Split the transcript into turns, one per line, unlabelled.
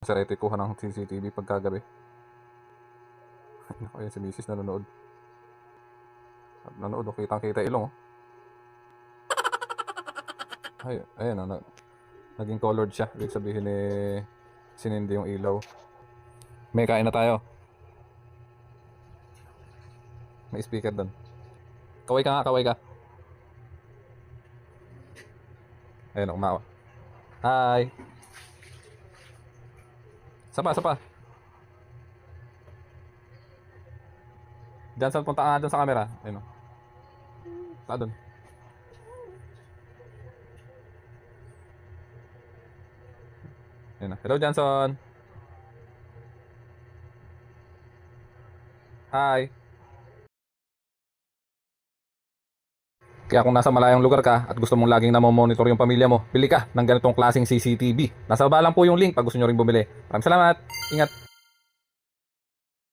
si Rete kuha ng CCTV pagkagabi. Ay, naku, ayan si Mrs. nanonood. Nanonood, kitang-kita ilong, oh. Ay, ayan, oh, naging colored siya. Ibig sabihin sinindi yung ilaw. May kain na tayo. May speaker doon. Kaway ka nga, kaway ka. Ayan, umawa. Hi. Sapa, sapa. Diyan sa punta ka doon sa camera. Ayun, oh. Saan doon? Ayun, oh. Hello, Johnson. Hi. Kaya kung nasa malayong lugar ka at gusto mong laging namomonitor yung pamilya mo, bili ka ng ganitong klaseng CCTV. Nasa baba lang po yung link pag gusto nyo ring bumili. Maraming salamat. Ingat.